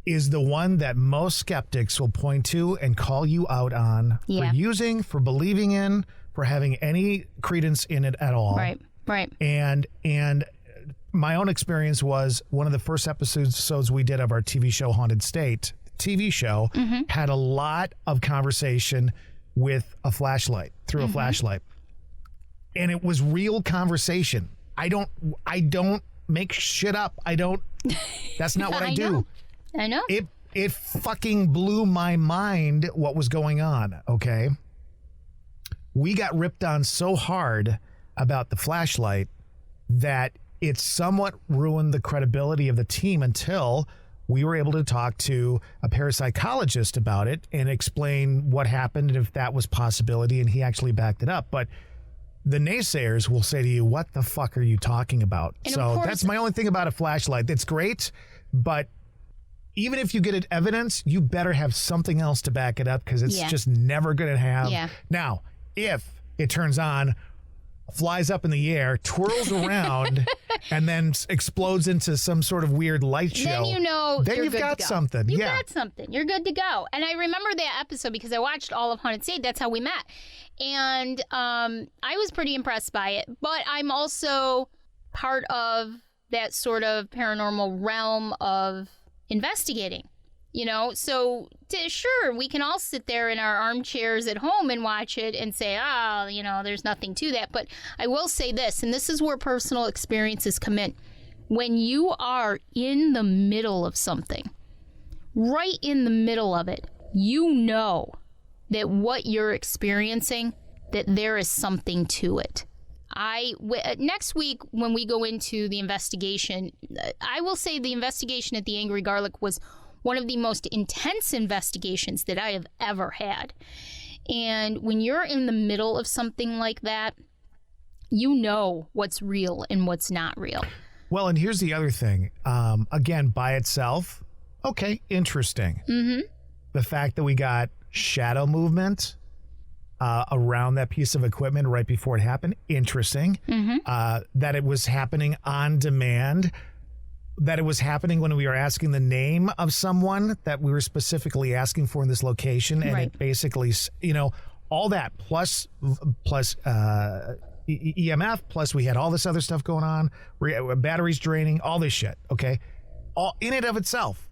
is the one that most skeptics will point to and call you out on for using, for believing in, for having any credence in it at all. Right. And my own experience was one of the first episodes we did of our TV show Haunted State. TV show had a lot of conversation with a flashlight, through a flashlight. And it was real conversation. I don't make shit up. That's not what I do. I know. It fucking blew my mind what was going on, okay? We got ripped on so hard about the flashlight that it somewhat ruined the credibility of the team until we were able to talk to a parapsychologist about it and explain what happened and if that was possibility, and he actually backed it up. But the naysayers will say to you, what the fuck are you talking about? And so that's my only thing about a flashlight. It's great, but even if you get it evidence, you better have something else to back it up, because it's just never going to have. Yeah. Now, if it turns on, flies up in the air, twirls around, and then explodes into some sort of weird light show, then you know then you're you've good got to go. something. You've got something. You're good to go. And I remember that episode because I watched all of Huntin. That's how we met. And I was pretty impressed by it. But I'm also part of that sort of paranormal realm of investigating. You know, so sure, we can all sit there in our armchairs at home and watch it and say, you know, there's nothing to that. But I will say this, and this is where personal experiences come in. When you are in the middle of something, right in the middle of it, you know that what you're experiencing, that there is something to it. Next week, when we go into the investigation, I will say the investigation at the Angry Garlic was one of the most intense investigations that I have ever had. And when you're in the middle of something like that, you know what's real and what's not real. Well, and here's the other thing. Again, by itself, okay, interesting. Mm-hmm. The fact that we got shadow movement around that piece of equipment right before it happened, interesting. Mm-hmm. That it was happening on demand, that it was happening when we were asking the name of someone that we were specifically asking for in this location. And it basically, you know, all that plus EMF, plus we had all this other stuff going on, batteries draining, all this shit, okay? All in and of itself.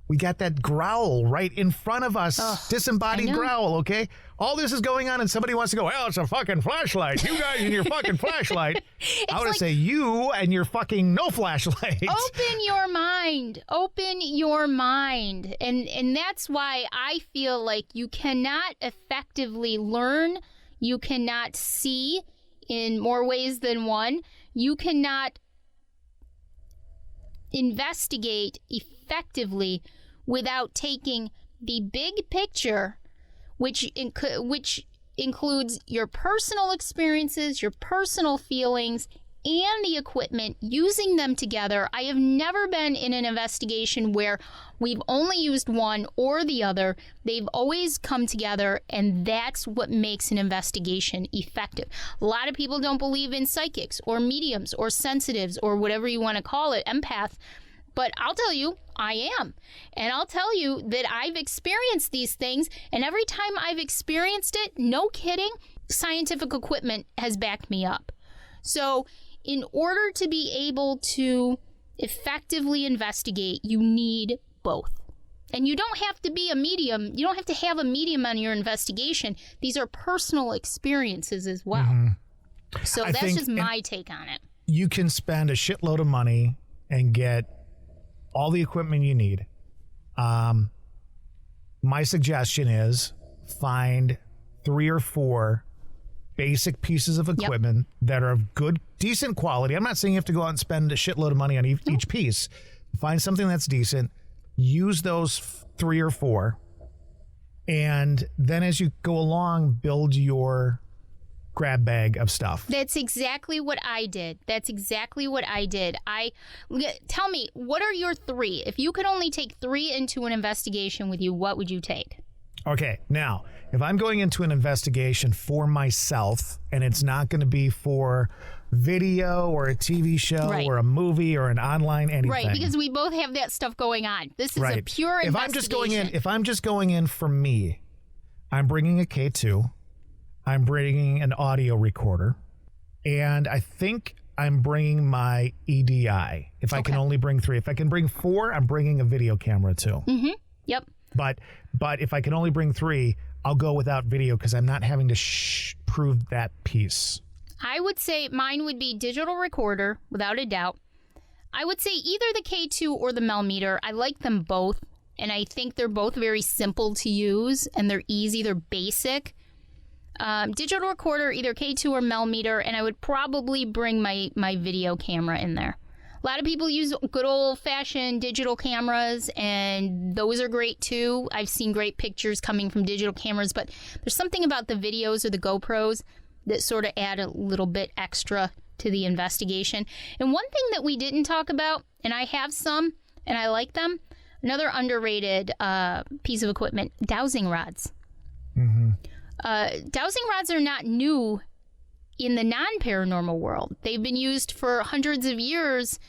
We got that growl right in front of us, disembodied growl, okay? All this is going on, and somebody wants to go, well, it's a fucking flashlight. You guys and your fucking flashlight. I would say you and your fucking no flashlight. Open your mind. Open your mind. And that's why I feel like you cannot effectively learn. You cannot see in more ways than one. You cannot investigate effectively without taking the big picture, which includes your personal experiences, your personal feelings, and the equipment, using them together. I have never been in an investigation where we've only used one or the other. They've always come together, and that's what makes an investigation effective. A lot of people don't believe in psychics or mediums or sensitives or whatever you want to call it, empath. But I'll tell you, I am. And I'll tell you that I've experienced these things. And every time I've experienced it, no kidding, scientific equipment has backed me up. So in order to be able to effectively investigate, you need both. And you don't have to be a medium. You don't have to have a medium on your investigation. These are personal experiences as well. Mm-hmm. So that's just my take on it. You can spend a shitload of money and get all the equipment you need. My suggestion is find 3 or 4 basic pieces of equipment that are of good, decent quality. I'm not saying you have to go out and spend a shitload of money on each piece. Find something that's decent. Use those 3 or 4. And then as you go along, build your grab bag of stuff. That's exactly what I did. Tell me, what are your 3? If you could only take 3 into an investigation with you, what would you take? Okay, now, if I'm going into an investigation for myself, and it's not going to be for video or a TV show or a movie or an online anything. Right, because we both have that stuff going on. This is a pure investigation. If I'm just going in for me, I'm bringing a K2. I'm bringing an audio recorder, and I think I'm bringing my EDI. If I can only bring 3. If I can bring 4, I'm bringing a video camera too. Mm-hmm. Yep. But if I can only bring 3, I'll go without video because I'm not having to prove that piece. I would say mine would be digital recorder, without a doubt. I would say either the K2 or the Melmeter. I like them both, and I think they're both very simple to use, and they're easy. They're basic. digital recorder, either K2 or Millimeter, and I would probably bring my video camera in there. A lot of people use good old-fashioned digital cameras, and those are great too. I've seen great pictures coming from digital cameras, but there's something about the videos or the GoPros that sort of add a little bit extra to the investigation. And one thing that we didn't talk about, and I have some, and I like them, another underrated piece of equipment, dowsing rods. Mm-hmm. Dowsing rods are not new in the non-paranormal world. They've been used for hundreds of years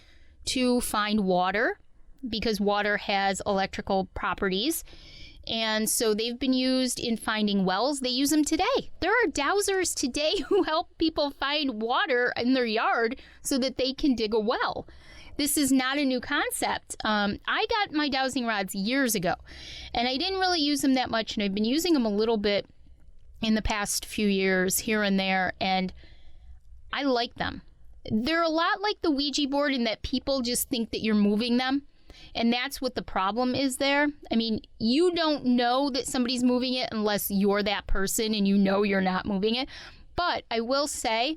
to find water, because water has electrical properties. And so they've been used in finding wells. They use them today. There are dowsers today who help people find water in their yard so that they can dig a well. This is not a new concept. I got my dowsing rods years ago, and I didn't really use them that much, and I've been using them a little bit in the past few years here and there, and I like them. They're a lot like the Ouija board in that people just think that you're moving them, and that's what the problem is there. I mean, you don't know that somebody's moving it unless you're that person and you know you're not moving it. But I will say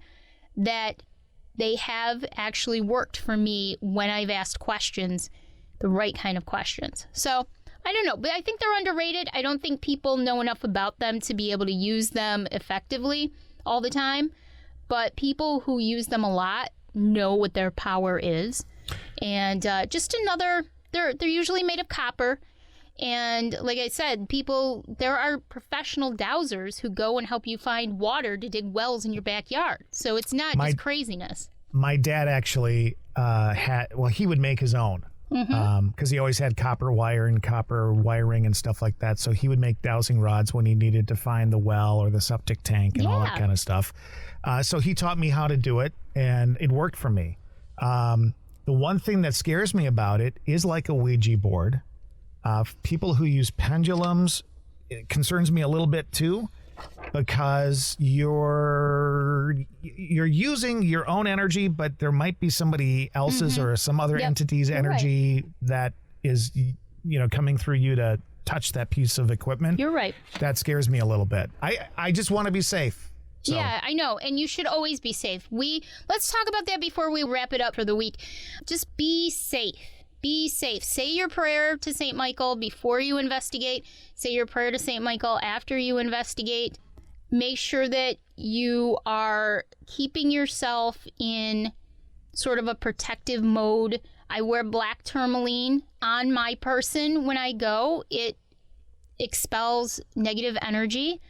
that they have actually worked for me when I've asked questions, the right kind of questions. So I don't know, but I think they're underrated. I don't think people know enough about them to be able to use them effectively all the time. But people who use them a lot know what their power is. And just another, they're usually made of copper. And like I said, there are professional dowsers who go and help you find water to dig wells in your backyard. So it's not just craziness. My dad actually he would make his own. Because he always had copper wire and copper wiring and stuff like that. So he would make dowsing rods when he needed to find the well or the septic tank and all that kind of stuff. So he taught me how to do it, and it worked for me. The one thing that scares me about it is like a Ouija board. People who use pendulums, it concerns me a little bit too, because you're using your own energy, but there might be somebody else's or some other entity's energy that is, coming through you to touch that piece of equipment. You're right. That scares me a little bit. I just want to be safe. So. Yeah, I know. And you should always be safe. Let's talk about that before we wrap it up for the week. Just be safe. Be safe. Say your prayer to St. Michael before you investigate. Say your prayer to St. Michael after you investigate. Make sure that you are keeping yourself in sort of a protective mode. I wear black tourmaline on my person when I go. It expels negative energy.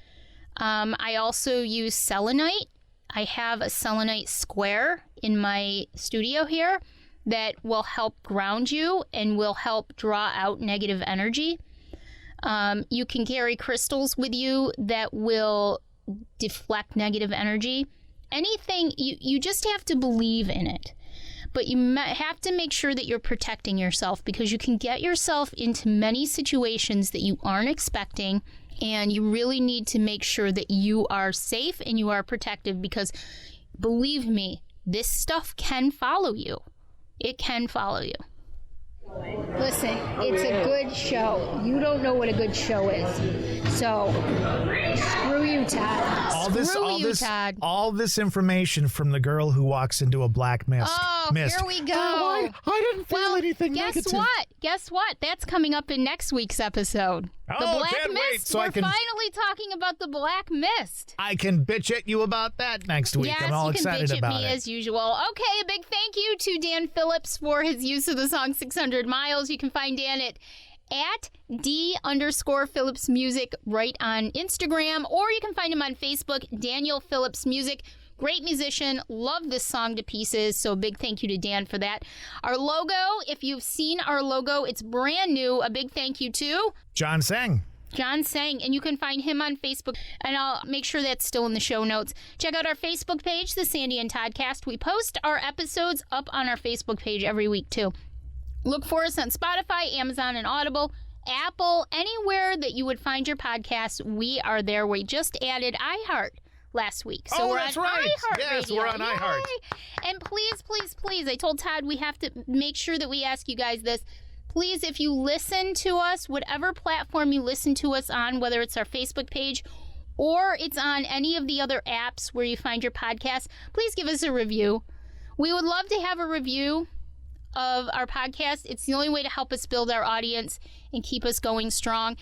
I also use selenite. I have a selenite square in my studio here that will help ground you and will help draw out negative energy. You can carry crystals with you that will deflect negative energy. Anything, you just have to believe in it. But you have to make sure that you're protecting yourself, because you can get yourself into many situations that you aren't expecting, and you really need to make sure that you are safe and you are protective, because believe me, this stuff can follow you. It can follow you. Listen, it's a good show. You don't know what a good show is. So, screw you, Todd. Todd. All this information from the girl who walks into a black mist. Oh, here we go. Oh, I didn't feel anything negative. Guess what? That's coming up in next week's episode. The Black can't Mist. wait. So We're finally talking about the Black Mist. I can bitch at you about that next week. Yes, I'm all excited about it. you can bitch at me as usual. Okay, a big thank you to Dan Phillips for his use of the song 600 Miles. You can find Dan at @D_Phillips Music right on Instagram, or you can find him on Facebook, Daniel Phillips Music. Great musician. Love this song to pieces. So a big thank you to Dan for that. Our logo, if you've seen our logo, it's brand new. A big thank you to John Seng. John Seng, and you can find him on Facebook, and I'll make sure that's still in the show notes. Check out our Facebook page, The Sandy and Toddcast. We post our episodes up on our Facebook page every week, too. Look for us on Spotify, Amazon, and Audible, Apple, anywhere that you would find your podcasts. We are there. We just added iHeart last week. So we're that's on right. iHeart Yes, Radio. we're on iHeart. And please, please, please, I told Todd we have to make sure that we ask you guys this. Please, if you listen to us, whatever platform you listen to us on, whether it's our Facebook page or it's on any of the other apps where you find your podcast, please give us a review. We would love to have a review of our podcast. It's the only way to help us build our audience and keep us going strong.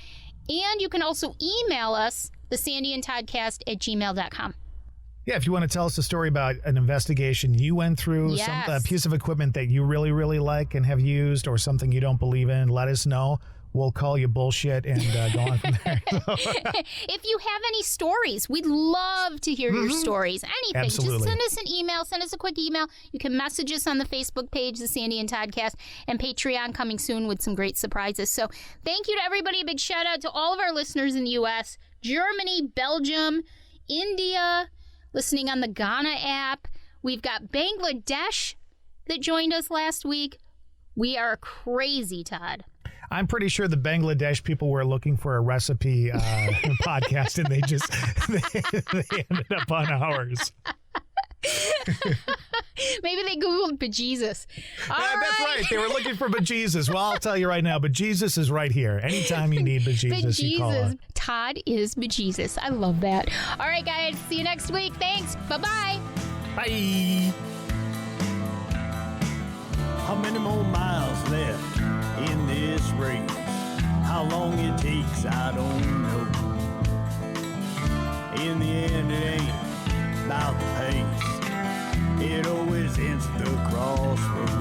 And you can also email us, thesandyandtoddcast@gmail.com. Yeah, if you want to tell us a story about an investigation you went through, Yes. a piece of equipment that you really, really like and have used, or something you don't believe in, let us know. We'll call you bullshit and go on from there. If you have any stories, we'd love to hear your stories. Anything. Absolutely. Just send us an email. Send us a quick email. You can message us on the Facebook page, The Sandy and Toddcast, and Patreon coming soon with some great surprises. So thank you to everybody. A big shout out to all of our listeners in the U.S., Germany, Belgium, India, listening on the Ghana app. We've got Bangladesh that joined us last week. We are crazy, Todd. I'm pretty sure the Bangladesh people were looking for a recipe podcast, and they ended up on ours. Maybe they Googled bejesus. That's right. They were looking for bejesus. Well, I'll tell you right now, bejesus is right here. Anytime you need bejesus, you call it. Todd is bejesus. I love that. All right, guys. See you next week. Thanks. Bye-bye. Bye. How many more miles left in this race? How long it takes, I don't know. In the end, it ain't about the pace. It always ends at the crossroads.